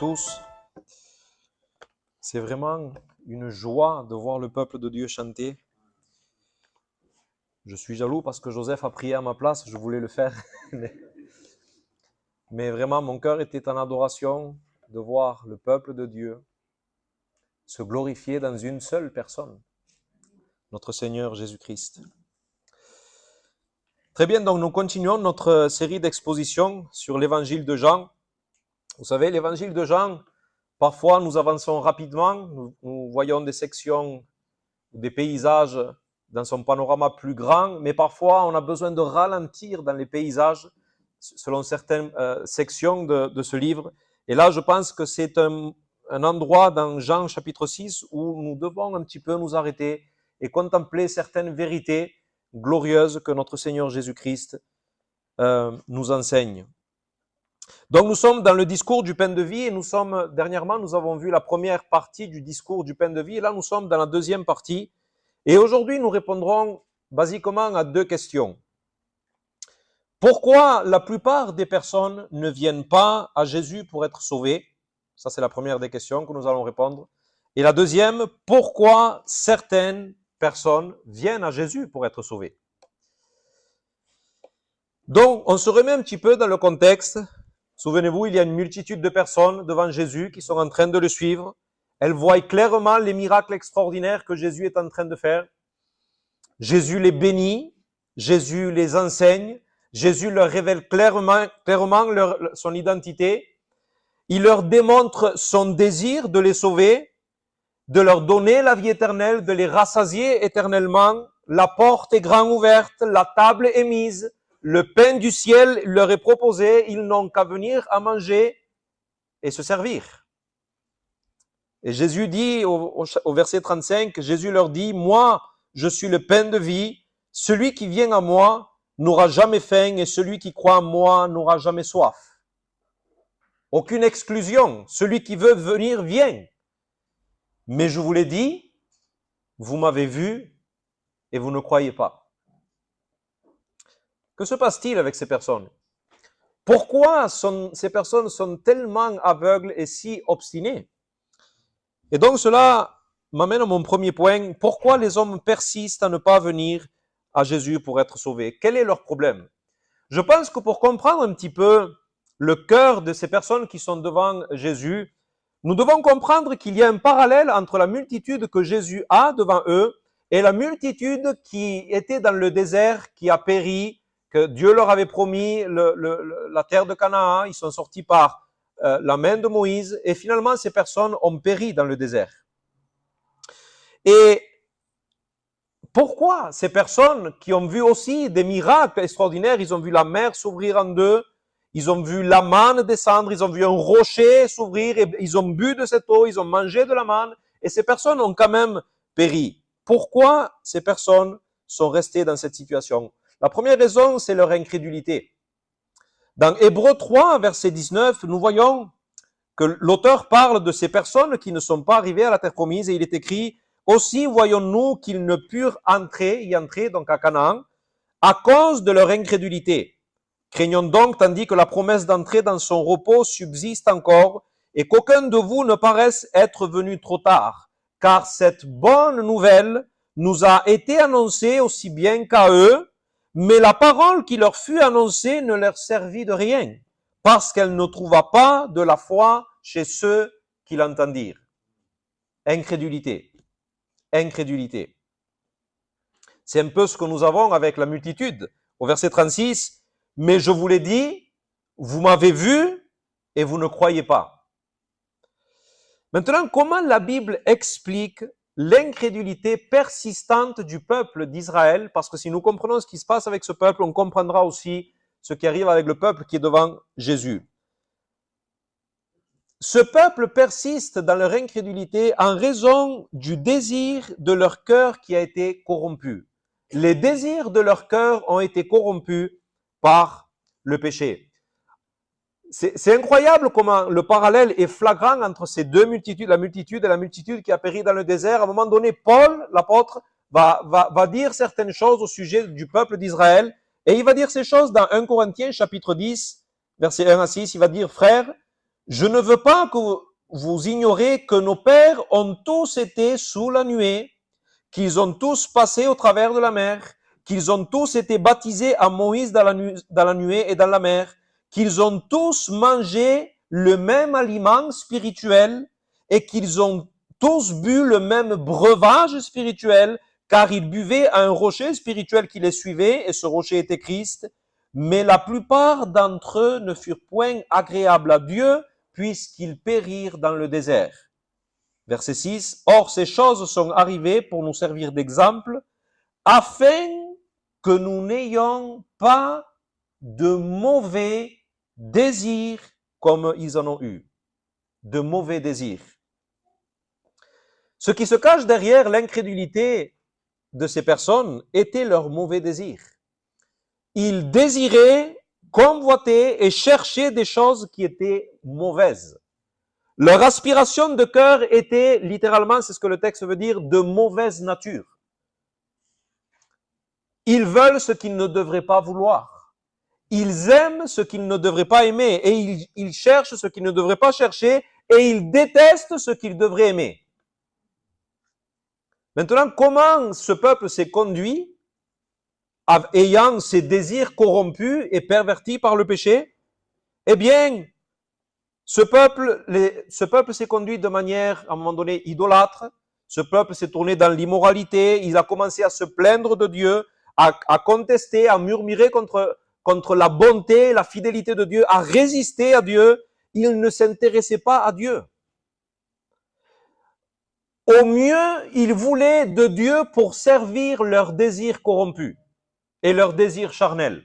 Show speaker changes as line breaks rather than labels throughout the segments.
tous. C'est vraiment une joie de voir le peuple de Dieu chanter. Je suis jaloux parce que Joseph a prié à ma place, je voulais le faire. Mais vraiment, mon cœur était en adoration de voir le peuple de Dieu se glorifier dans une seule personne, notre Seigneur Jésus-Christ. Très bien, donc nous continuons notre série d'expositions sur l'évangile de Jean. Vous savez, l'évangile de Jean, parfois nous avançons rapidement, nous voyons des sections, des paysages dans son panorama plus grand, mais parfois on a besoin de ralentir dans les paysages selon certaines sections de ce livre. Et là, je pense que c'est un endroit dans Jean chapitre 6 où nous devons un petit peu nous arrêter et contempler certaines vérités glorieuses que notre Seigneur Jésus-Christ nous enseigne. Donc nous sommes dans le discours du pain de vie et dernièrement nous avons vu la première partie du discours du pain de vie et là nous sommes dans la deuxième partie. Et aujourd'hui nous répondrons basiquement à deux questions. Pourquoi la plupart des personnes ne viennent pas à Jésus pour être sauvées? Ça c'est la première des questions que nous allons répondre. Et la deuxième, pourquoi certaines personnes viennent à Jésus pour être sauvées? Donc on se remet un petit peu dans le contexte. Souvenez-vous, il y a une multitude de personnes devant Jésus qui sont en train de le suivre. Elles voient clairement les miracles extraordinaires que Jésus est en train de faire. Jésus les bénit, Jésus les enseigne, Jésus leur révèle clairement son identité. Il leur démontre son désir de les sauver, de leur donner la vie éternelle, de les rassasier éternellement. La porte est grand ouverte, la table est mise. Le pain du ciel leur est proposé, ils n'ont qu'à venir à manger et se servir. Et Jésus dit au verset 35, Jésus leur dit, « Moi, je suis le pain de vie, celui qui vient à moi n'aura jamais faim et celui qui croit en moi n'aura jamais soif. » Aucune exclusion, celui qui veut venir vient. Mais je vous l'ai dit, vous m'avez vu et vous ne croyez pas. Que se passe-t-il avec ces personnes? Pourquoi ces personnes sont tellement aveugles et si obstinées? Et donc cela m'amène à mon premier point. Pourquoi les hommes persistent à ne pas venir à Jésus pour être sauvés? Quel est leur problème? Je pense que pour comprendre un petit peu le cœur de ces personnes qui sont devant Jésus, nous devons comprendre qu'il y a un parallèle entre la multitude que Jésus a devant eux et la multitude qui était dans le désert, qui a péri, que Dieu leur avait promis la terre de Canaan. Ils sont sortis par la main de Moïse et finalement ces personnes ont péri dans le désert. Et pourquoi ces personnes qui ont vu aussi des miracles extraordinaires, ils ont vu la mer s'ouvrir en deux, ils ont vu la manne descendre, ils ont vu un rocher s'ouvrir, et ils ont bu de cette eau, ils ont mangé de la manne et ces personnes ont quand même péri. Pourquoi ces personnes sont restées dans cette situation? La première raison, c'est leur incrédulité. Dans Hébreux 3, verset 19, nous voyons que l'auteur parle de ces personnes qui ne sont pas arrivées à la terre promise et il est écrit « Aussi voyons-nous qu'ils ne purent y entrer, donc à Canaan, à cause de leur incrédulité. Craignons donc, tandis que la promesse d'entrer dans son repos subsiste encore, et qu'aucun de vous ne paraisse être venu trop tard, car cette bonne nouvelle nous a été annoncée aussi bien qu'à eux, mais la parole qui leur fut annoncée ne leur servit de rien, parce qu'elle ne trouva pas de la foi chez ceux qui l'entendirent. » Incrédulité. Incrédulité. C'est un peu ce que nous avons avec la multitude. Au verset 36, « Mais je vous l'ai dit, vous m'avez vu et vous ne croyez pas. » Maintenant, comment la Bible explique l'incrédulité persistante du peuple d'Israël? Parce que si nous comprenons ce qui se passe avec ce peuple, on comprendra aussi ce qui arrive avec le peuple qui est devant Jésus. Ce peuple persiste dans leur incrédulité en raison du désir de leur cœur qui a été corrompu. Les désirs de leur cœur ont été corrompus par le péché. C'est incroyable comment le parallèle est flagrant entre ces deux multitudes, la multitude et la multitude qui a péri dans le désert. À un moment donné, Paul, l'apôtre, va dire certaines choses au sujet du peuple d'Israël. Et il va dire ces choses dans 1 Corinthiens chapitre 10, versets 1 à 6. Il va dire, frères, Je ne veux pas que vous ignorez que nos pères ont tous été sous la nuée, qu'ils ont tous passé au travers de la mer, qu'ils ont tous été baptisés à Moïse dans la nuée et dans la mer, qu'ils ont tous mangé le même aliment spirituel et qu'ils ont tous bu le même breuvage spirituel, car ils buvaient à un rocher spirituel qui les suivait, et ce rocher était Christ. Mais la plupart d'entre eux ne furent point agréables à Dieu, puisqu'ils périrent dans le désert. Verset 6. Or, ces choses sont arrivées pour nous servir d'exemple, afin que nous n'ayons pas de mauvais désirs comme ils en ont eu. De mauvais désirs. Ce qui se cache derrière l'incrédulité de ces personnes était leur mauvais désir. Ils désiraient, convoitaient et cherchaient des choses qui étaient mauvaises. Leur aspiration de cœur était, littéralement, c'est ce que le texte veut dire, de mauvaise nature. Ils veulent ce qu'ils ne devraient pas vouloir. Ils aiment ce qu'ils ne devraient pas aimer. Et ils cherchent ce qu'ils ne devraient pas chercher. Et ils détestent ce qu'ils devraient aimer. Maintenant, comment ce peuple s'est conduit ayant ses désirs corrompus et pervertis par le péché? Eh bien, ce peuple s'est conduit de manière, à un moment donné, idolâtre. Ce peuple s'est tourné dans l'immoralité. Il a commencé à se plaindre de Dieu, à contester, à murmurer contre la bonté, la fidélité de Dieu, à résister à Dieu. Il ne s'intéressait pas à Dieu. Au mieux, ils voulaient de Dieu pour servir leurs désirs corrompus et leurs désirs charnels.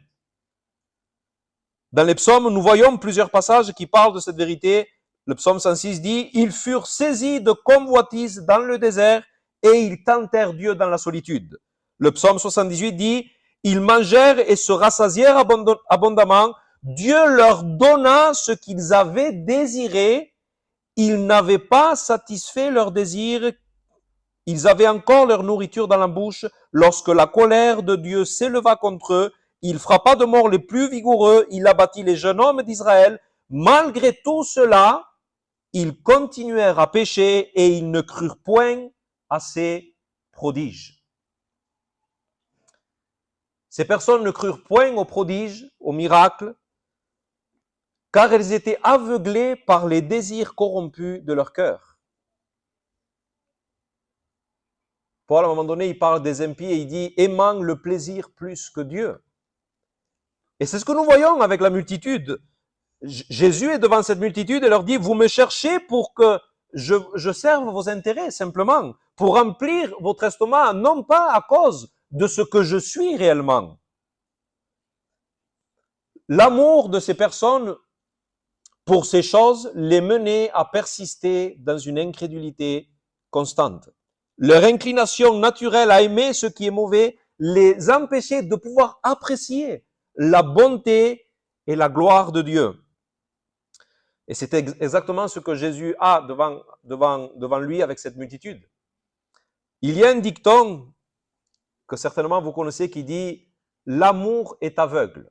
Dans les psaumes, nous voyons plusieurs passages qui parlent de cette vérité. Le psaume 106 dit « Ils furent saisis de convoitise dans le désert et ils tentèrent Dieu dans la solitude. » Le psaume 78 dit « Ils mangèrent et se rassasièrent abondamment. Dieu leur donna ce qu'ils avaient désiré. Ils n'avaient pas satisfait leurs désirs. Ils avaient encore leur nourriture dans la bouche. Lorsque la colère de Dieu s'éleva contre eux, il frappa de mort les plus vigoureux, il abattit les jeunes hommes d'Israël. Malgré tout cela, ils continuèrent à pécher et ils ne crurent point à ses prodiges. Ces personnes ne crurent point aux prodiges, aux miracles, car elles étaient aveuglées par les désirs corrompus de leur cœur. Paul, à un moment donné, il parle des impies et il dit « aimant le plaisir plus que Dieu ». Et c'est ce que nous voyons avec la multitude. Jésus est devant cette multitude et leur dit « Vous me cherchez pour que je serve vos intérêts, simplement, pour remplir votre estomac, non pas à cause de ce que je suis réellement. » L'amour de ces personnes pour ces choses les menait à persister dans une incrédulité constante. Leur inclination naturelle à aimer ce qui est mauvais les empêchait de pouvoir apprécier la bonté et la gloire de Dieu. Et c'est exactement ce que Jésus a devant lui avec cette multitude. Il y a un dicton que certainement vous connaissez qui dit « l'amour est aveugle ».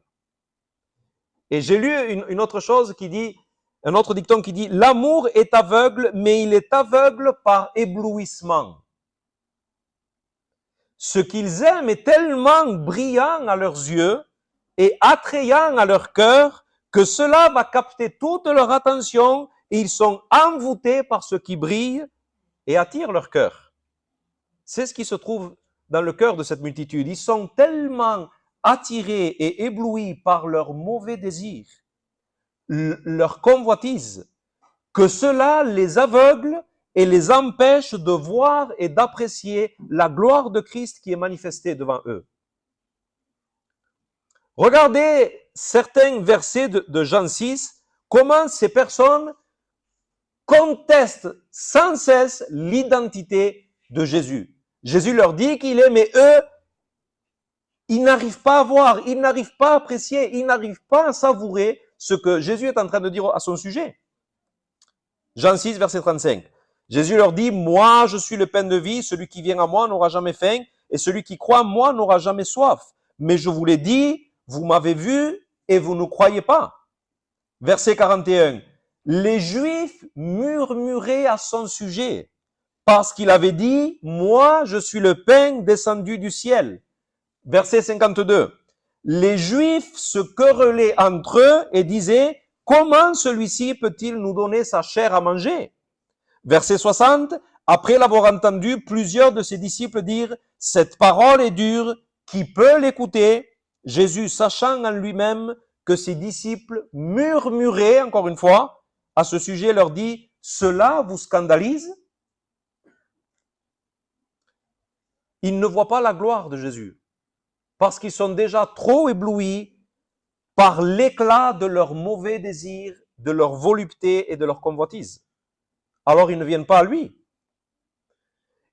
Et j'ai lu une autre chose qui dit, un autre dicton qui dit « l'amour est aveugle, mais il est aveugle par éblouissement ». Ce qu'ils aiment est tellement brillant à leurs yeux et attrayant à leur cœur que cela va capter toute leur attention et ils sont envoûtés par ce qui brille et attire leur cœur. C'est ce qui se trouve dans le cœur de cette multitude. Ils sont tellement attirés et éblouis par leurs mauvais désirs, leur convoitise, que cela les aveugle et les empêche de voir et d'apprécier la gloire de Christ qui est manifestée devant eux. Regardez certains versets de Jean 6, comment ces personnes contestent sans cesse l'identité de Jésus. Jésus leur dit qu'il est, mais eux, ils n'arrivent pas à voir, ils n'arrivent pas à apprécier, ils n'arrivent pas à savourer ce que Jésus est en train de dire à son sujet. Jean 6, verset 35. Jésus leur dit, « Moi, je suis le pain de vie, celui qui vient à moi n'aura jamais faim, et celui qui croit en moi n'aura jamais soif. Mais je vous l'ai dit, vous m'avez vu, et vous ne croyez pas. » Verset 41. les Juifs murmuraient à son sujet parce qu'il avait dit « Moi, je suis le pain descendu du ciel ». Verset 52. Les Juifs se querellaient entre eux et disaient « Comment celui-ci peut-il nous donner sa chair à manger ?» Verset 60. Après l'avoir entendu, plusieurs de ses disciples dirent « Cette parole est dure, qui peut l'écouter ?» Jésus, sachant en lui-même que ses disciples murmuraient, encore une fois, à ce sujet, leur dit « Cela vous scandalise ?» Ils ne voient pas la gloire de Jésus, parce qu'ils sont déjà trop éblouis par l'éclat de leurs mauvais désirs, de leur volupté et de leur convoitise. Alors ils ne viennent pas à lui.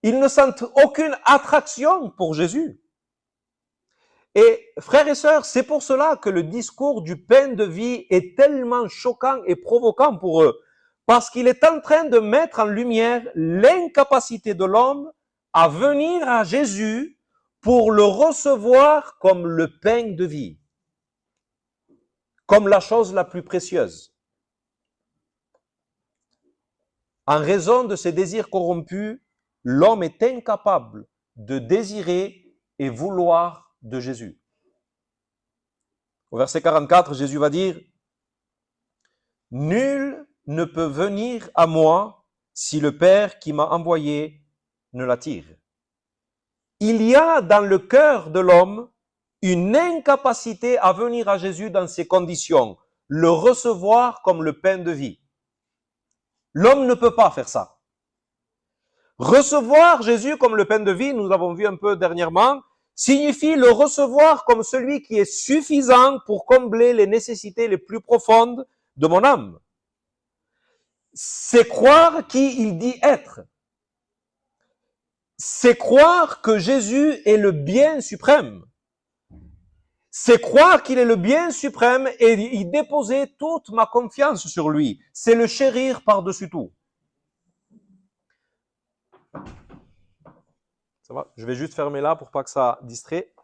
Ils ne sentent aucune attraction pour Jésus. Et frères et sœurs, c'est pour cela que le discours du pain de vie est tellement choquant et provoquant pour eux, parce qu'il est en train de mettre en lumière l'incapacité de l'homme à venir à Jésus pour le recevoir comme le pain de vie, comme la chose la plus précieuse. En raison de ses désirs corrompus, l'homme est incapable de désirer et vouloir de Jésus. Au verset 44, Jésus va dire « Nul ne peut venir à moi si le Père qui m'a envoyé ne l'attire. » Il y a dans le cœur de l'homme une incapacité à venir à Jésus dans ces conditions, le recevoir comme le pain de vie. L'homme ne peut pas faire ça. Recevoir Jésus comme le pain de vie, nous avons vu un peu dernièrement, signifie le recevoir comme celui qui est suffisant pour combler les nécessités les plus profondes de mon âme. C'est croire qui il dit être. C'est croire que Jésus est le bien suprême. C'est croire qu'il est le bien suprême et y déposer toute ma confiance sur lui. C'est le chérir par-dessus tout. Ça va? Je vais juste fermer là pour pas que ça distrait.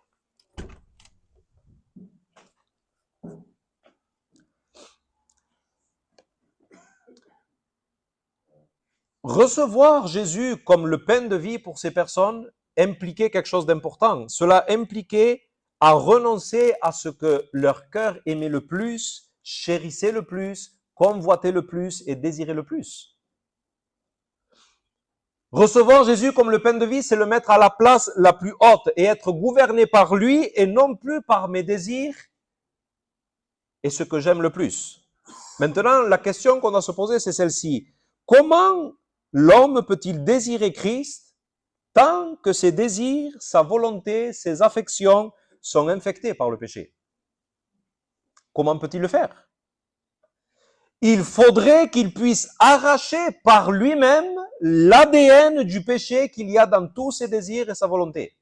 Recevoir Jésus comme le pain de vie pour ces personnes impliquait quelque chose d'important. Cela impliquait à renoncer à ce que leur cœur aimait le plus, chérissait le plus, convoitait le plus et désirait le plus. Recevoir Jésus comme le pain de vie, c'est le mettre à la place la plus haute et être gouverné par lui et non plus par mes désirs et ce que j'aime le plus. Maintenant, la question qu'on doit se poser, c'est celle-ci. Comment l'homme peut-il désirer Christ tant que ses désirs, sa volonté, ses affections sont infectés par le péché? Comment peut-il le faire? Il faudrait qu'il puisse arracher par lui-même l'ADN du péché qu'il y a dans tous ses désirs et sa volonté.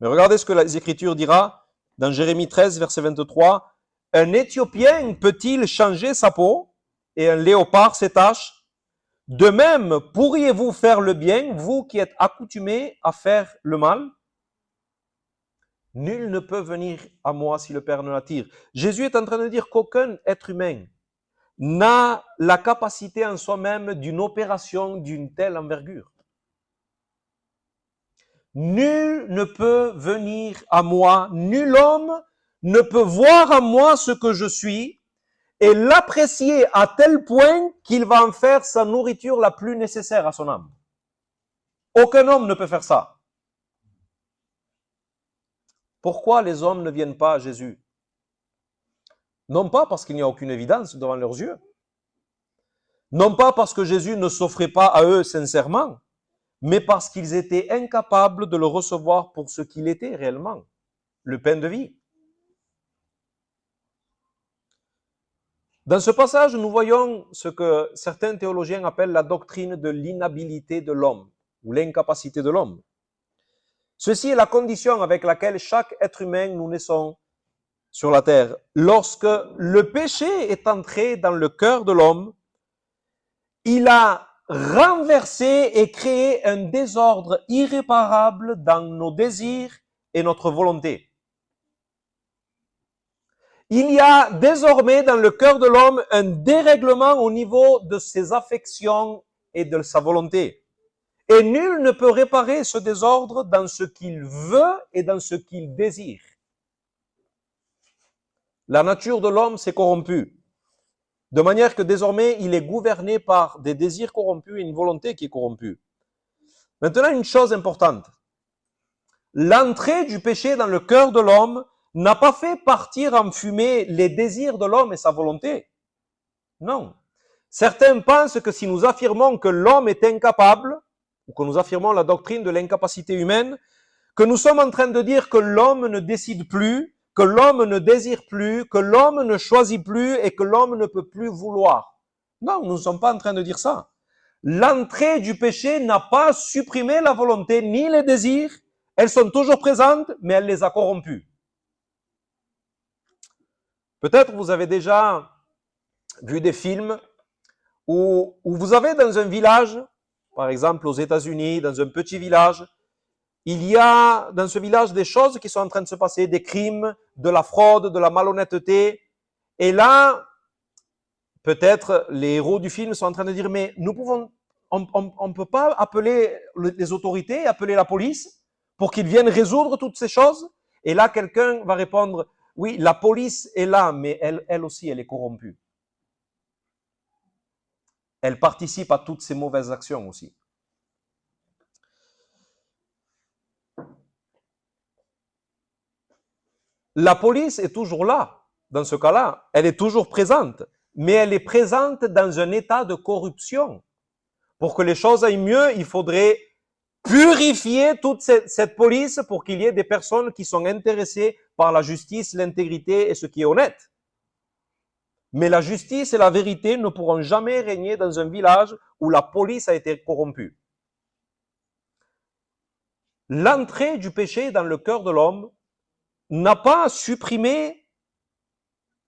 Mais regardez ce que les Écritures dira dans Jérémie 13, verset 23. « Un Éthiopien peut-il changer sa peau et un léopard ses taches? De même, pourriez-vous faire le bien, vous qui êtes accoutumés à faire le mal? Nul ne peut venir à moi si le Père ne l'attire. » Jésus est en train de dire qu'aucun être humain n'a la capacité en soi-même d'une opération d'une telle envergure. Nul ne peut venir à moi, nul homme ne peut voir en moi ce que je suis et l'apprécier à tel point qu'il va en faire sa nourriture la plus nécessaire à son âme. Aucun homme ne peut faire ça. Pourquoi les hommes ne viennent pas à Jésus? Non pas parce qu'il n'y a aucune évidence devant leurs yeux. Non pas parce que Jésus ne s'offrait pas à eux sincèrement, mais parce qu'ils étaient incapables de le recevoir pour ce qu'il était réellement, le pain de vie. Dans ce passage, nous voyons ce que certains théologiens appellent la doctrine de l'inhabilité de l'homme, ou l'incapacité de l'homme. Ceci est la condition avec laquelle chaque être humain nous naissons sur la terre. Lorsque le péché est entré dans le cœur de l'homme, il a renversé et créé un désordre irréparable dans nos désirs et notre volonté. Il y a désormais dans le cœur de l'homme un dérèglement au niveau de ses affections et de sa volonté. Et nul ne peut réparer ce désordre dans ce qu'il veut et dans ce qu'il désire. La nature de l'homme s'est corrompue, de manière que désormais il est gouverné par des désirs corrompus et une volonté qui est corrompue. Maintenant, une chose importante. L'entrée du péché dans le cœur de l'homme n'a pas fait partir en fumée les désirs de l'homme et sa volonté. Non. Certains pensent que si nous affirmons que l'homme est incapable, ou que nous affirmons la doctrine de l'incapacité humaine, que nous sommes en train de dire que l'homme ne décide plus, que l'homme ne désire plus, que l'homme ne choisit plus et que l'homme ne peut plus vouloir. Non, nous ne sommes pas en train de dire ça. L'entrée du péché n'a pas supprimé la volonté ni les désirs. Elles sont toujours présentes, mais elle les a corrompues. Peut-être vous avez déjà vu des films où vous avez dans un village, par exemple aux États-Unis, dans un petit village, il y a dans ce village des choses qui sont en train de se passer, des crimes, de la fraude, de la malhonnêteté. Et là, peut-être les héros du film sont en train de dire, mais on ne peut pas appeler les autorités, appeler la police pour qu'ils viennent résoudre toutes ces choses. Et là, quelqu'un va répondre, oui, la police est là, mais elle aussi, elle est corrompue. Elle participe à toutes ces mauvaises actions aussi. La police est toujours là, dans ce cas-là. Elle est toujours présente, mais elle est présente dans un état de corruption. Pour que les choses aillent mieux, il faudrait purifier toute cette police pour qu'il y ait des personnes qui sont intéressées par la justice, l'intégrité et ce qui est honnête. Mais la justice et la vérité ne pourront jamais régner dans un village où la police a été corrompue. L'entrée du péché dans le cœur de l'homme n'a pas supprimé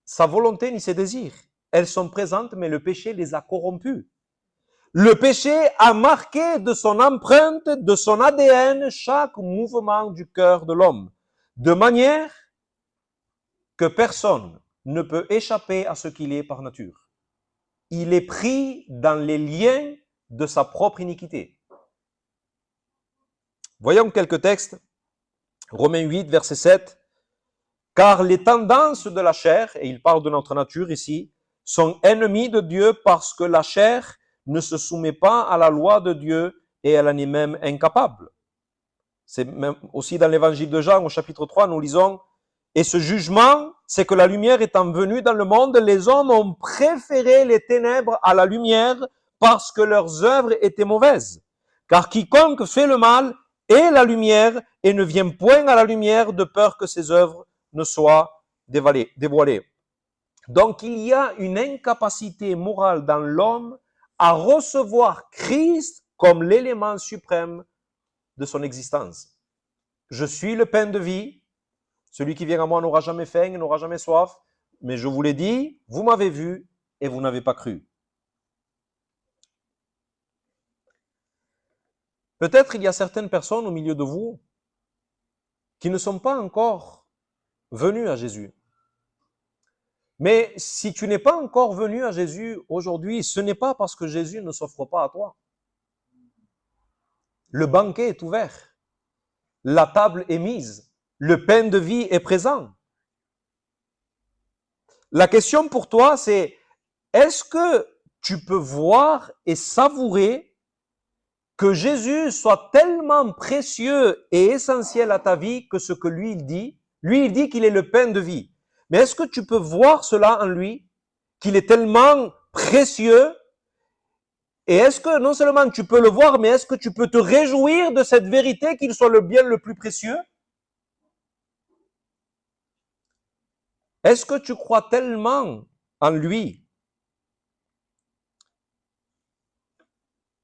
sa volonté ni ses désirs. Elles sont présentes, mais le péché les a corrompues. Le péché a marqué de son empreinte, de son ADN, chaque mouvement du cœur de l'homme, de manière que personne ne peut échapper à ce qu'il est par nature. Il est pris dans les liens de sa propre iniquité. Voyons quelques textes. Romains 8, verset 7. Car les tendances de la chair, et il parle de notre nature ici, sont ennemies de Dieu parce que la chair ne se soumet pas à la loi de Dieu et elle en est même incapable. C'est même aussi dans l'évangile de Jean, au chapitre 3, nous lisons « Et ce jugement, c'est que la lumière étant venue dans le monde, les hommes ont préféré les ténèbres à la lumière parce que leurs œuvres étaient mauvaises. Car quiconque fait le mal est la lumière et ne vient point à la lumière de peur que ses œuvres ne soient dévoilées. » Donc il y a une incapacité morale dans l'homme à recevoir Christ comme l'élément suprême de son existence. Je suis le pain de vie. Celui qui vient à moi n'aura jamais faim, n'aura jamais soif. Mais je vous l'ai dit, vous m'avez vu et vous n'avez pas cru. Peut-être il y a certaines personnes au milieu de vous qui ne sont pas encore venues à Jésus. Mais si tu n'es pas encore venu à Jésus aujourd'hui, ce n'est pas parce que Jésus ne s'offre pas à toi. Le banquet est ouvert. La table est mise. Le pain de vie est présent. La question pour toi, c'est est-ce que tu peux voir et savourer que Jésus soit tellement précieux et essentiel à ta vie que ce que lui, il dit qu'il est le pain de vie. Mais est-ce que tu peux voir cela en lui, qu'il est tellement précieux? Et est-ce que non seulement tu peux le voir, mais est-ce que tu peux te réjouir de cette vérité qu'il soit le bien le plus précieux? Est-ce que tu crois tellement en lui?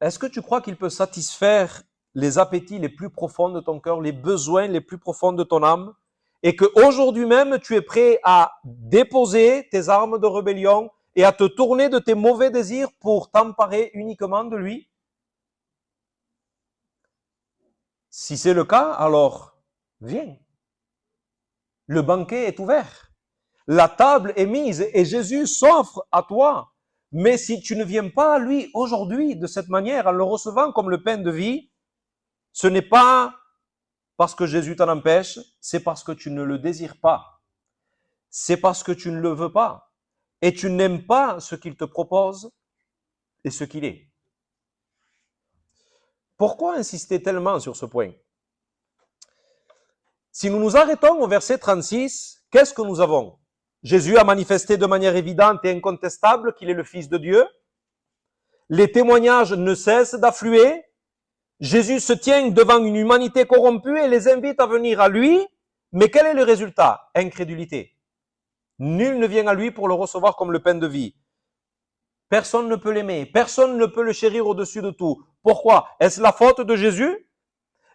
Est-ce que tu crois qu'il peut satisfaire les appétits les plus profonds de ton cœur, les besoins les plus profonds de ton âme, et qu'aujourd'hui même tu es prêt à déposer tes armes de rébellion et à te tourner de tes mauvais désirs pour t'emparer uniquement de lui? Si c'est le cas, alors viens. Le banquet est ouvert. La table est mise et Jésus s'offre à toi. Mais si tu ne viens pas à lui aujourd'hui de cette manière, en le recevant comme le pain de vie, ce n'est pas parce que Jésus t'en empêche, c'est parce que tu ne le désires pas. C'est parce que tu ne le veux pas. Et tu n'aimes pas ce qu'il te propose et ce qu'il est. Pourquoi insister tellement sur ce point? Si nous nous arrêtons au verset 36, qu'est-ce que nous avons? Jésus a manifesté de manière évidente et incontestable qu'il est le Fils de Dieu. Les témoignages ne cessent d'affluer. Jésus se tient devant une humanité corrompue et les invite à venir à lui. Mais quel est le résultat? Incrédulité. Nul ne vient à lui pour le recevoir comme le pain de vie. Personne ne peut l'aimer. Personne ne peut le chérir au-dessus de tout. Pourquoi? Est-ce la faute de Jésus?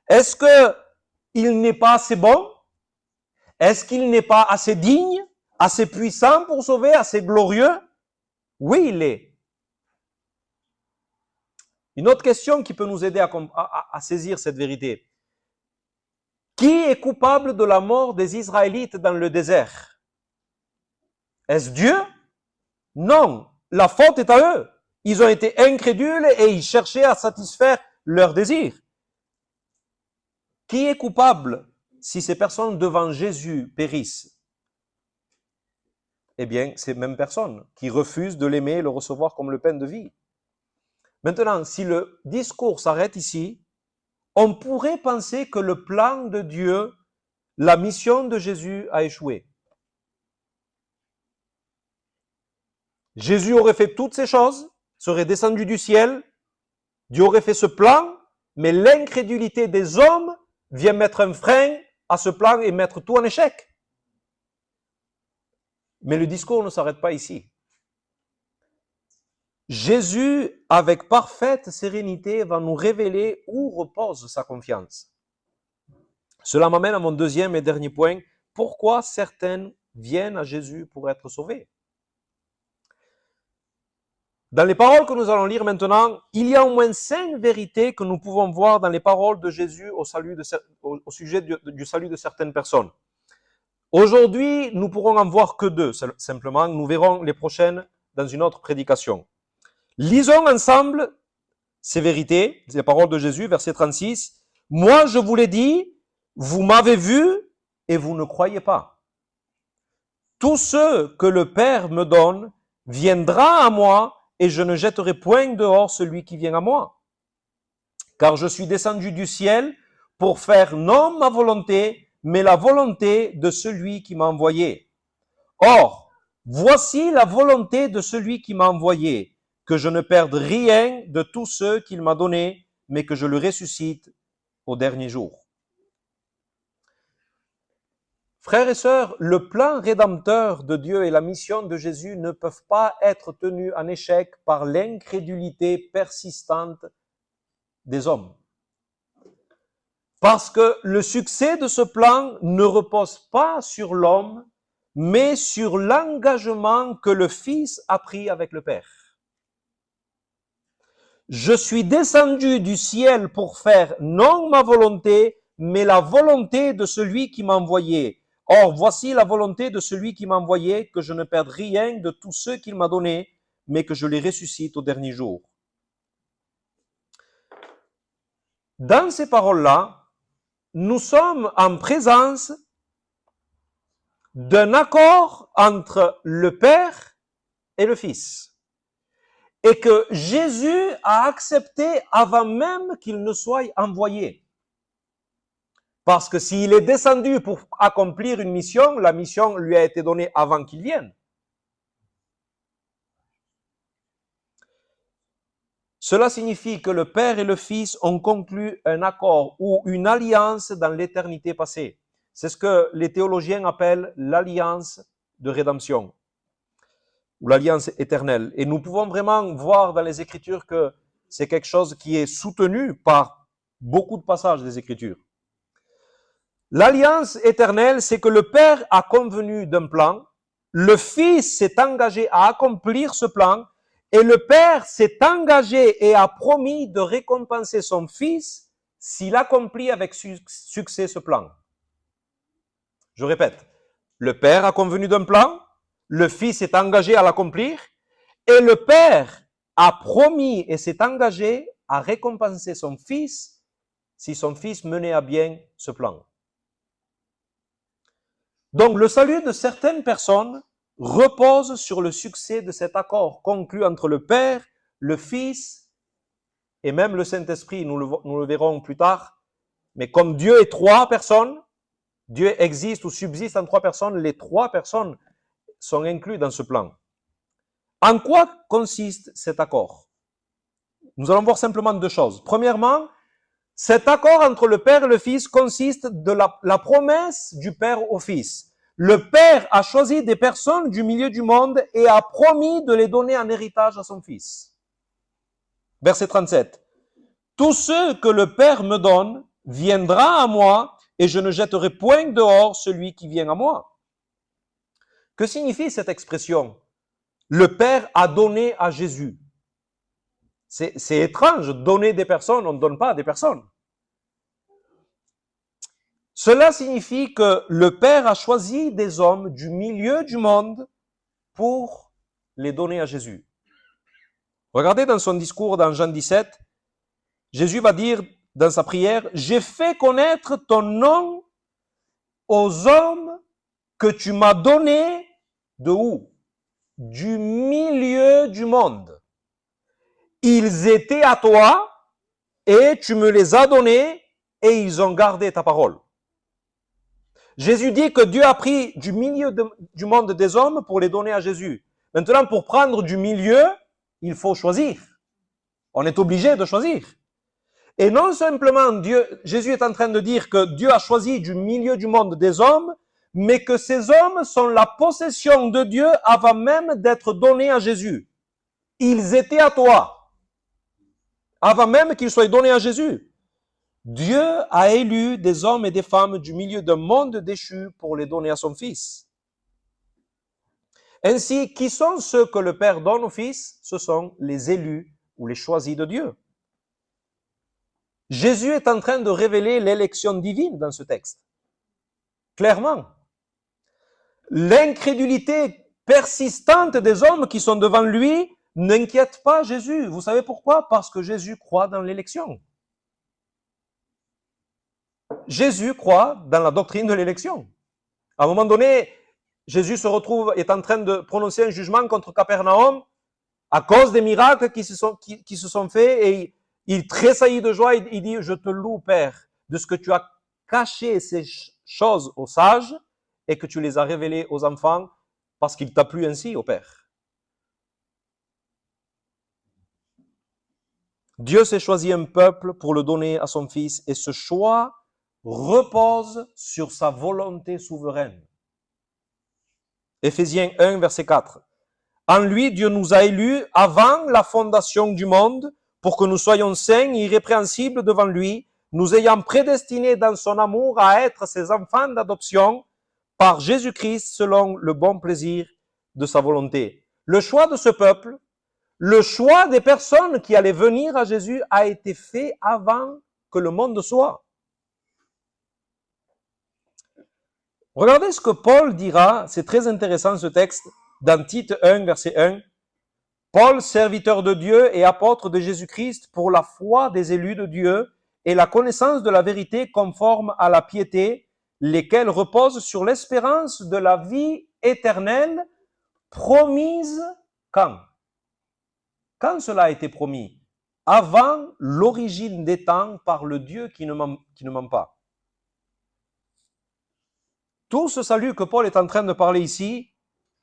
Est-ce qu'il n'est pas assez bon? Est-ce qu'il n'est pas assez digne, assez puissant pour sauver, assez glorieux? Oui, il est. Une autre question qui peut nous aider à saisir cette vérité. Qui est coupable de la mort des Israélites dans le désert? Est-ce Dieu? Non, la faute est à eux. Ils ont été incrédules et ils cherchaient à satisfaire leurs désirs. Qui est coupable si ces personnes devant Jésus périssent? Eh bien, ces mêmes personnes qui refusent de l'aimer et le recevoir comme le pain de vie. Maintenant, si le discours s'arrête ici, on pourrait penser que le plan de Dieu, la mission de Jésus a échoué. Jésus aurait fait toutes ces choses, serait descendu du ciel, Dieu aurait fait ce plan, mais l'incrédulité des hommes vient mettre un frein à ce plan et mettre tout en échec. Mais le discours ne s'arrête pas ici. Jésus, avec parfaite sérénité, va nous révéler où repose sa confiance. Cela m'amène à mon deuxième et dernier point. Pourquoi certaines viennent à Jésus pour être sauvées? Dans les paroles que nous allons lire maintenant, il y a au moins 5 vérités que nous pouvons voir dans les paroles de Jésus au sujet du salut de certaines personnes. Aujourd'hui, nous pourrons en voir que 2, simplement. Nous verrons les prochaines dans une autre prédication. Lisons ensemble ces vérités, les paroles de Jésus, verset 36. « Moi, je vous l'ai dit, vous m'avez vu et vous ne croyez pas. Tout ce que le Père me donne viendra à moi et je ne jetterai point dehors celui qui vient à moi. Car je suis descendu du ciel pour faire non ma volonté, mais la volonté de celui qui m'a envoyé. Or, voici la volonté de celui qui m'a envoyé, que je ne perde rien de tout ce qu'il m'a donné, mais que je le ressuscite au dernier jour. » Frères et sœurs, le plan rédempteur de Dieu et la mission de Jésus ne peuvent pas être tenus en échec par l'incrédulité persistante des hommes. Parce que le succès de ce plan ne repose pas sur l'homme, mais sur l'engagement que le Fils a pris avec le Père. Je suis descendu du ciel pour faire non ma volonté, mais la volonté de celui qui m'a envoyé. Or, voici la volonté de celui qui m'a envoyé, que je ne perde rien de tout ce qu'il m'a donné, mais que je les ressuscite au dernier jour. Dans ces paroles-là, nous sommes en présence d'un accord entre le Père et le Fils. Et que Jésus a accepté avant même qu'il ne soit envoyé. Parce que s'il est descendu pour accomplir une mission, la mission lui a été donnée avant qu'il vienne. Cela signifie que le Père et le Fils ont conclu un accord ou une alliance dans l'éternité passée. C'est ce que les théologiens appellent l'alliance de rédemption ou l'alliance éternelle. Et nous pouvons vraiment voir dans les Écritures que c'est quelque chose qui est soutenu par beaucoup de passages des Écritures. L'alliance éternelle, c'est que le Père a convenu d'un plan, le Fils s'est engagé à accomplir ce plan, et le Père s'est engagé et a promis de récompenser son Fils s'il accomplit avec succès ce plan. Je répète, le Père a convenu d'un plan, le Fils est engagé à l'accomplir, et le Père a promis et s'est engagé à récompenser son Fils si son Fils menait à bien ce plan. Donc le salut de certaines personnes repose sur le succès de cet accord conclu entre le Père, le Fils et même le Saint-Esprit, nous le verrons plus tard. Mais comme Dieu est trois personnes, Dieu existe ou subsiste en trois personnes, les trois personnes sont inclus dans ce plan. En quoi consiste cet accord? Nous allons voir simplement deux choses. Premièrement, cet accord entre le Père et le Fils consiste de la promesse du Père au Fils. Le Père a choisi des personnes du milieu du monde et a promis de les donner en héritage à son Fils. Verset 37. Tout ce que le Père me donne viendra à moi et je ne jetterai point dehors celui qui vient à moi. Que signifie cette expression? Le Père a donné à Jésus. C'est étrange, donner des personnes, on ne donne pas à des personnes. Cela signifie que le Père a choisi des hommes du milieu du monde pour les donner à Jésus. Regardez dans son discours dans Jean 17, Jésus va dire dans sa prière, « J'ai fait connaître ton nom aux hommes que tu m'as donnés de où? Du milieu du monde. Ils étaient à toi et tu me les as donnés et ils ont gardé ta parole. » Jésus dit que Dieu a pris du milieu du monde des hommes pour les donner à Jésus. Maintenant, pour prendre du milieu, il faut choisir. On est obligé de choisir. Et non simplement Jésus est en train de dire que Dieu a choisi du milieu du monde des hommes, mais que ces hommes sont la possession de Dieu avant même d'être donnés à Jésus. Ils étaient à toi, avant même qu'ils soient donnés à Jésus. Dieu a élu des hommes et des femmes du milieu d'un monde déchu pour les donner à son Fils. Ainsi, qui sont ceux que le Père donne au Fils? Ce sont les élus ou les choisis de Dieu. Jésus est en train de révéler l'élection divine dans ce texte. Clairement. L'incrédulité persistante des hommes qui sont devant lui n'inquiète pas Jésus. Vous savez pourquoi? Parce que Jésus croit dans l'élection. Jésus croit dans la doctrine de l'élection. À un moment donné, Jésus est en train de prononcer un jugement contre Capernaum à cause des miracles qui se sont faits et il tressaillit de joie, il dit, je te loue, Père, de ce que tu as caché ces choses aux sages et que tu les as révélées aux enfants parce qu'il t'a plu ainsi, ô Père. Dieu s'est choisi un peuple pour le donner à son Fils et ce choix repose sur sa volonté souveraine. Éphésiens 1, verset 4. En lui, Dieu nous a élus avant la fondation du monde pour que nous soyons saints et irrépréhensibles devant lui, nous ayant prédestinés dans son amour à être ses enfants d'adoption par Jésus-Christ selon le bon plaisir de sa volonté. Le choix de ce peuple, le choix des personnes qui allaient venir à Jésus a été fait avant que le monde soit. Regardez ce que Paul dira, c'est très intéressant ce texte, dans Tite 1, verset 1. Paul, serviteur de Dieu et apôtre de Jésus-Christ pour la foi des élus de Dieu et la connaissance de la vérité conforme à la piété, lesquels reposent sur l'espérance de la vie éternelle promise quand? Quand cela a été promis? Avant l'origine des temps par le Dieu qui ne ment pas. Tout ce salut que Paul est en train de parler ici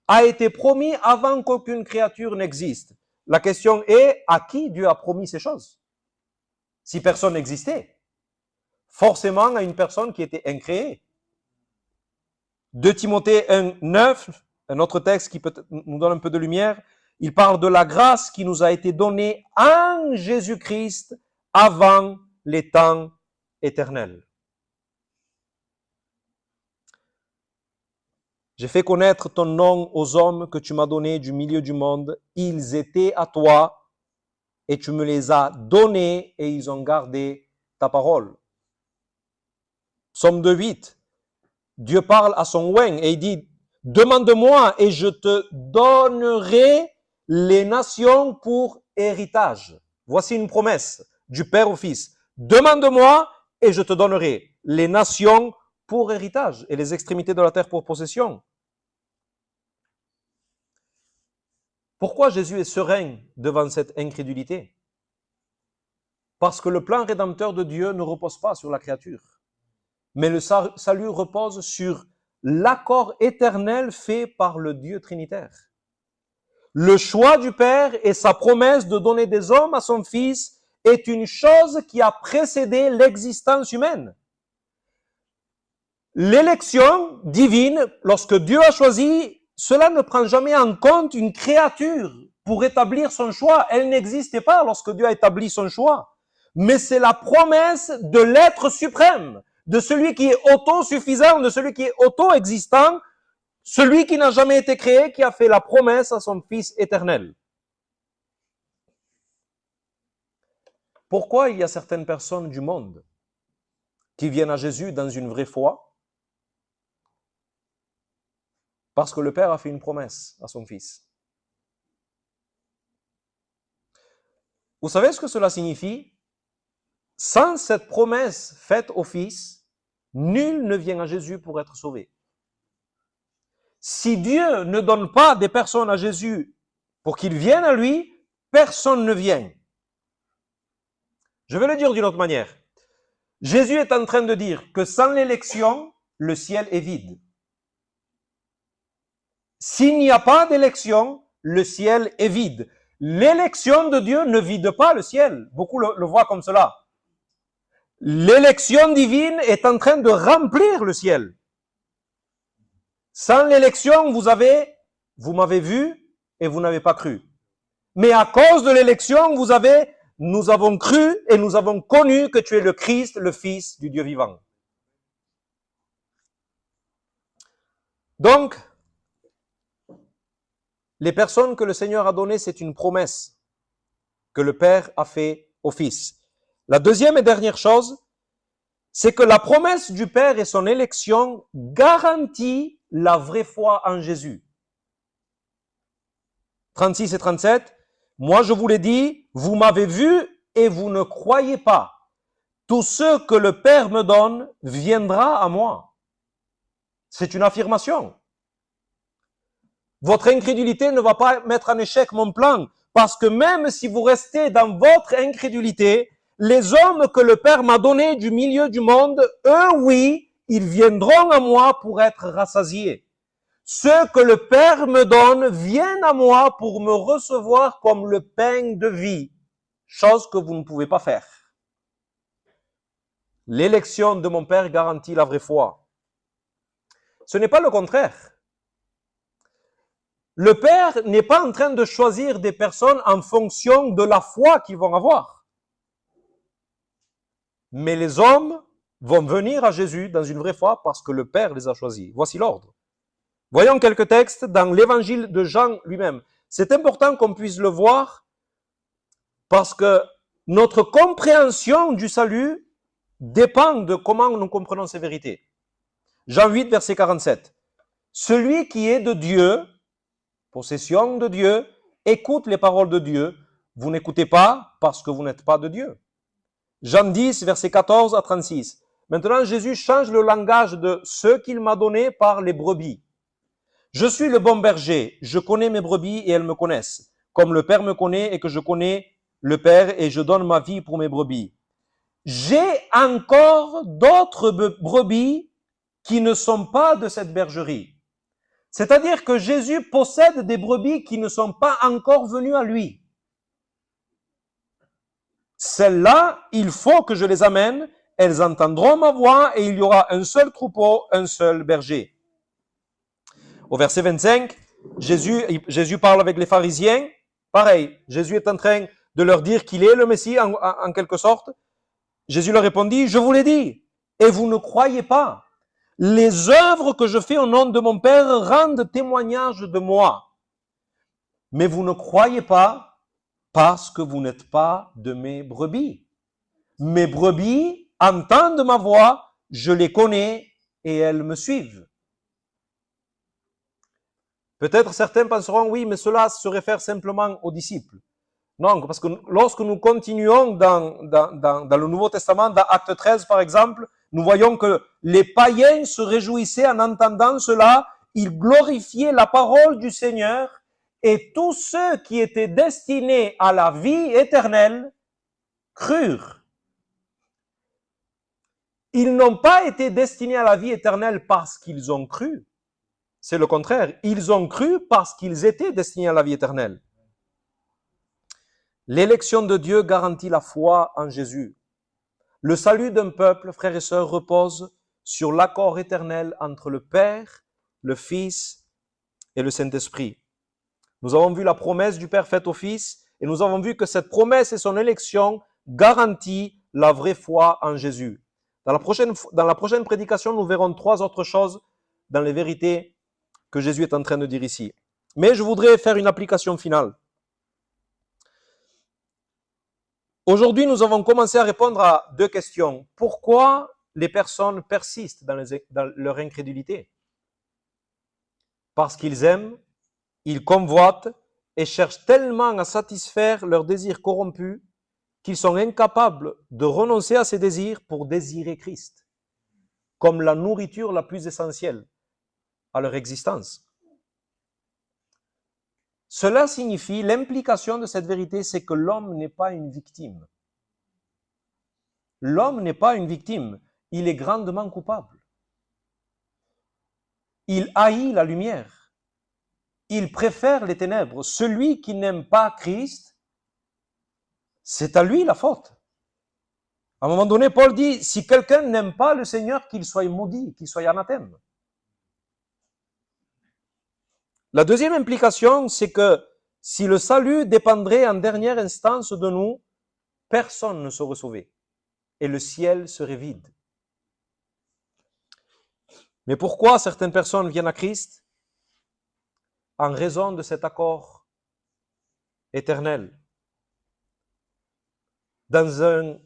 a été promis avant qu'aucune créature n'existe. La question est, à qui Dieu a promis ces choses? Si personne n'existait, forcément à une personne qui était incréée. 2 Timothée 1, 9, un autre texte qui peut nous donne un peu de lumière, il parle de la grâce qui nous a été donnée en Jésus-Christ avant les temps éternels. J'ai fait connaître ton nom aux hommes que tu m'as donnés du milieu du monde. Ils étaient à toi et tu me les as donnés et ils ont gardé ta parole. Psaume 2, 8. Dieu parle à son oint et il dit, Demande-moi et je te donnerai les nations pour héritage. Voici une promesse du Père au Fils. Demande-moi et je te donnerai les nations pour héritage et les extrémités de la terre pour possession. Pourquoi Jésus est serein devant cette incrédulité? Parce que le plan rédempteur de Dieu ne repose pas sur la créature, mais le salut repose sur l'accord éternel fait par le Dieu trinitaire. Le choix du Père et sa promesse de donner des hommes à son Fils est une chose qui a précédé l'existence humaine. L'élection divine, lorsque Dieu a choisi, cela ne prend jamais en compte une créature pour établir son choix. Elle n'existait pas lorsque Dieu a établi son choix. Mais c'est la promesse de l'être suprême, de celui qui est autosuffisant, de celui qui est auto-existant, celui qui n'a jamais été créé, qui a fait la promesse à son Fils éternel. Pourquoi il y a certaines personnes du monde qui viennent à Jésus dans une vraie foi? Parce que le Père a fait une promesse à son Fils. Vous savez ce que cela signifie? Sans cette promesse faite au Fils, nul ne vient à Jésus pour être sauvé. Si Dieu ne donne pas des personnes à Jésus pour qu'ils viennent à lui, personne ne vient. Je vais le dire d'une autre manière. Jésus est en train de dire que sans l'élection, le ciel est vide. S'il n'y a pas d'élection, le ciel est vide. L'élection de Dieu ne vide pas le ciel. Beaucoup le voient comme cela. L'élection divine est en train de remplir le ciel. Sans l'élection, vous m'avez vu et vous n'avez pas cru. Mais à cause de l'élection, nous avons cru et nous avons connu que tu es le Christ, le Fils du Dieu vivant. Donc, les personnes que le Seigneur a données, c'est une promesse que le Père a fait au Fils. La deuxième et dernière chose, c'est que la promesse du Père et son élection garantit la vraie foi en Jésus. 36 et 37, moi je vous l'ai dit, vous m'avez vu et vous ne croyez pas. Tout ce que le Père me donne viendra à moi. C'est une affirmation. Votre incrédulité ne va pas mettre en échec mon plan, parce que même si vous restez dans votre incrédulité, les hommes que le Père m'a donnés du milieu du monde, eux, oui, ils viendront à moi pour être rassasiés. Ceux que le Père me donne viennent à moi pour me recevoir comme le pain de vie, chose que vous ne pouvez pas faire. L'élection de mon Père garantit la vraie foi. Ce n'est pas le contraire. Le Père n'est pas en train de choisir des personnes en fonction de la foi qu'ils vont avoir. Mais les hommes vont venir à Jésus dans une vraie foi parce que le Père les a choisis. Voici l'ordre. Voyons quelques textes dans l'évangile de Jean lui-même. C'est important qu'on puisse le voir parce que notre compréhension du salut dépend de comment nous comprenons ces vérités. Jean 8, verset 47. Celui qui est de Dieu, possession de Dieu, écoute les paroles de Dieu. Vous n'écoutez pas parce que vous n'êtes pas de Dieu. Jean 10, verset 14 à 36. Maintenant, Jésus change le langage de ce qu'il m'a donné par les brebis. Je suis le bon berger, je connais mes brebis et elles me connaissent, comme le Père me connaît et que je connais le Père et je donne ma vie pour mes brebis. J'ai encore d'autres brebis qui ne sont pas de cette bergerie. C'est-à-dire que Jésus possède des brebis qui ne sont pas encore venues à lui. Celles-là, il faut que je les amène, elles entendront ma voix et il y aura un seul troupeau, un seul berger. Au verset 25, Jésus parle avec les pharisiens. Pareil, Jésus est en train de leur dire qu'il est le Messie en quelque sorte. Jésus leur répondit, je vous l'ai dit, et vous ne croyez pas. Les œuvres que je fais au nom de mon Père rendent témoignage de moi. Mais vous ne croyez pas parce que vous n'êtes pas de mes brebis. Mes brebis entendent ma voix, je les connais et elles me suivent. Peut-être certains penseront, oui, mais cela se réfère simplement aux disciples. Non, parce que lorsque nous continuons dans le Nouveau Testament, dans Acte 13 par exemple, nous voyons que les païens se réjouissaient en entendant cela, ils glorifiaient la parole du Seigneur, et tous ceux qui étaient destinés à la vie éternelle crurent. Ils n'ont pas été destinés à la vie éternelle parce qu'ils ont cru. C'est le contraire. Ils ont cru parce qu'ils étaient destinés à la vie éternelle. L'élection de Dieu garantit la foi en Jésus. Le salut d'un peuple, frères et sœurs, repose sur l'accord éternel entre le Père, le Fils et le Saint-Esprit. Nous avons vu la promesse du Père faite au Fils et nous avons vu que cette promesse et son élection garantit la vraie foi en Jésus. Dans la prochaine prédication, nous verrons 3 autres choses dans les vérités que Jésus est en train de dire ici. Mais je voudrais faire une application finale. Aujourd'hui, nous avons commencé à répondre à 2 questions. Pourquoi les personnes persistent dans leur incrédulité? Parce qu'ils aiment, ils convoitent et cherchent tellement à satisfaire leurs désirs corrompus qu'ils sont incapables de renoncer à ces désirs pour désirer Christ, comme la nourriture la plus essentielle à leur existence. Cela signifie, l'implication de cette vérité, c'est que l'homme n'est pas une victime. L'homme n'est pas une victime, il est grandement coupable. Il haït la lumière. Il préfère les ténèbres. Celui qui n'aime pas Christ, c'est à lui la faute. À un moment donné, Paul dit, si quelqu'un n'aime pas le Seigneur, qu'il soit maudit, qu'il soit anathème. La deuxième implication, c'est que si le salut dépendrait en dernière instance de nous, personne ne serait sauvé et le ciel serait vide. Mais pourquoi certaines personnes viennent à Christ? En raison de cet accord éternel. Dans un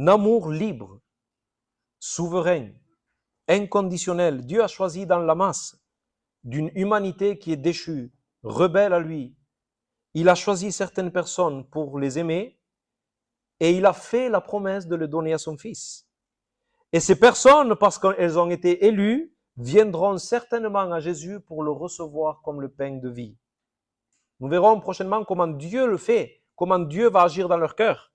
amour libre, souverain, inconditionnel, Dieu a choisi dans la masse d'une humanité qui est déchue, rebelle à lui. Il a choisi certaines personnes pour les aimer et il a fait la promesse de le donner à son Fils. Et ces personnes, parce qu'elles ont été élues, viendront certainement à Jésus pour le recevoir comme le pain de vie. Nous verrons prochainement comment Dieu le fait, comment Dieu va agir dans leur cœur.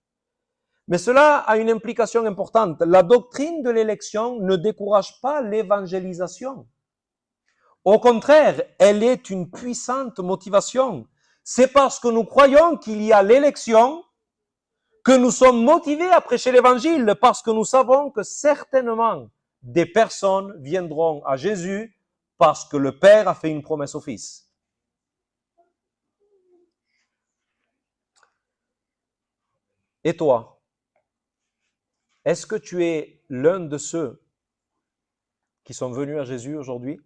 Mais cela a une implication importante. La doctrine de l'élection ne décourage pas l'évangélisation. Au contraire, elle est une puissante motivation. C'est parce que nous croyons qu'il y a l'élection que nous sommes motivés à prêcher l'évangile, parce que nous savons que certainement des personnes viendront à Jésus parce que le Père a fait une promesse au Fils. Et toi, est-ce que tu es l'un de ceux qui sont venus à Jésus aujourd'hui?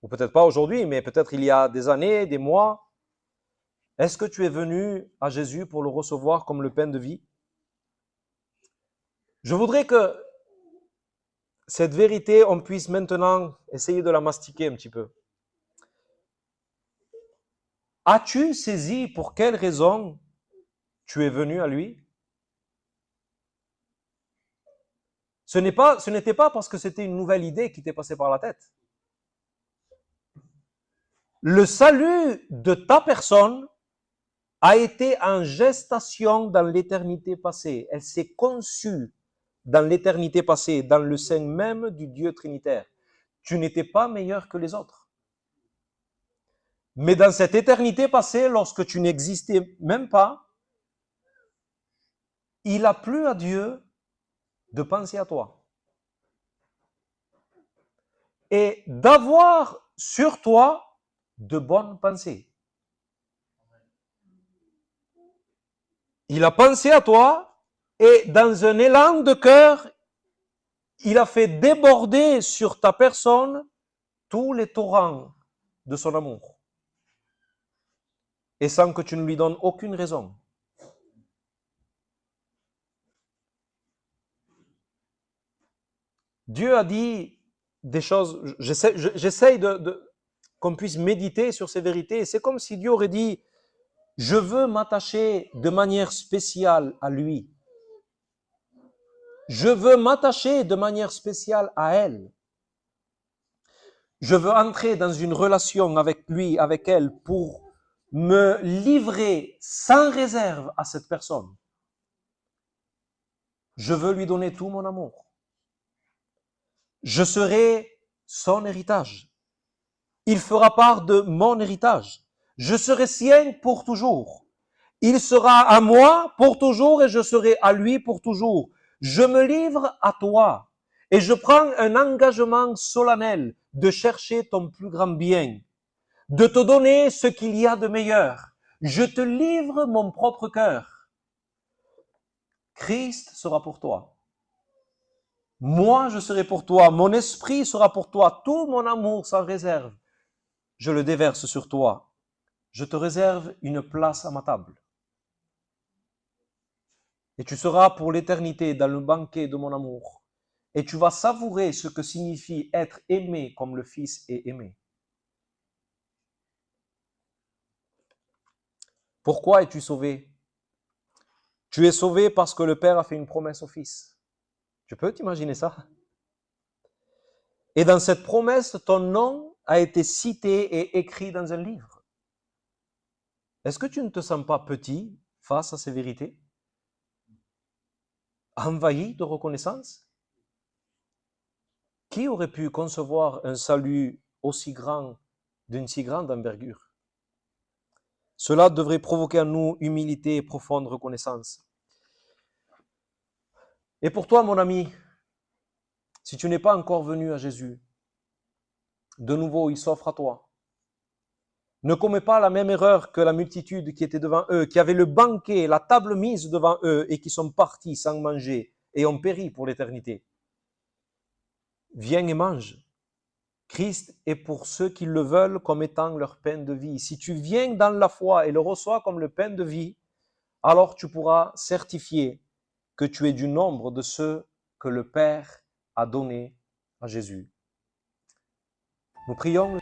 Ou peut-être pas aujourd'hui, mais peut-être il y a des années, des mois. Est-ce que tu es venu à Jésus pour le recevoir comme le pain de vie? Je voudrais que cette vérité, on puisse maintenant essayer de la mastiquer un petit peu. As-tu saisi pour quelle raison tu es venu à lui? Ce n'était pas parce que c'était une nouvelle idée qui t'est passée par la tête. Le salut de ta personne a été en gestation dans l'éternité passée. Elle s'est conçue dans l'éternité passée, dans le sein même du Dieu trinitaire. Tu n'étais pas meilleur que les autres. Mais dans cette éternité passée, lorsque tu n'existais même pas, il a plu à Dieu de penser à toi. Et d'avoir sur toi de bonnes pensées. Il a pensé à toi et dans un élan de cœur, il a fait déborder sur ta personne tous les torrents de son amour. Et sans que tu ne lui donnes aucune raison. Dieu a dit des choses, j'essaye qu'on puisse méditer sur ces vérités. C'est comme si Dieu aurait dit, je veux m'attacher de manière spéciale à lui. Je veux m'attacher de manière spéciale à elle. Je veux entrer dans une relation avec lui, avec elle, pour me livrer sans réserve à cette personne. Je veux lui donner tout mon amour. Je serai son héritage. Il fera part de mon héritage. Je serai sien pour toujours. Il sera à moi pour toujours et je serai à lui pour toujours. Je me livre à toi et je prends un engagement solennel de chercher ton plus grand bien, de te donner ce qu'il y a de meilleur. Je te livre mon propre cœur. Christ sera pour toi. Moi, je serai pour toi. Mon esprit sera pour toi. Tout mon amour sans réserve, je le déverse sur toi. Je te réserve une place à ma table. Et tu seras pour l'éternité dans le banquet de mon amour. Et tu vas savourer ce que signifie être aimé comme le Fils est aimé. Pourquoi es-tu sauvé? Tu es sauvé parce que le Père a fait une promesse au Fils. Tu peux t'imaginer ça? Et dans cette promesse, ton nom a été cité et écrit dans un livre. Est-ce que tu ne te sens pas petit face à ces vérités? Envahi de reconnaissance? Qui aurait pu concevoir un salut aussi grand, d'une si grande envergure? Cela devrait provoquer en nous humilité et profonde reconnaissance. Et pour toi, mon ami, si tu n'es pas encore venu à Jésus, de nouveau, il s'offre à toi. Ne commets pas la même erreur que la multitude qui était devant eux, qui avait le banquet, la table mise devant eux et qui sont partis sans manger et ont péri pour l'éternité. Viens et mange. Christ est pour ceux qui le veulent comme étant leur pain de vie. Si tu viens dans la foi et le reçois comme le pain de vie, alors tu pourras certifier que tu es du nombre de ceux que le Père a donné à Jésus. Nous prions.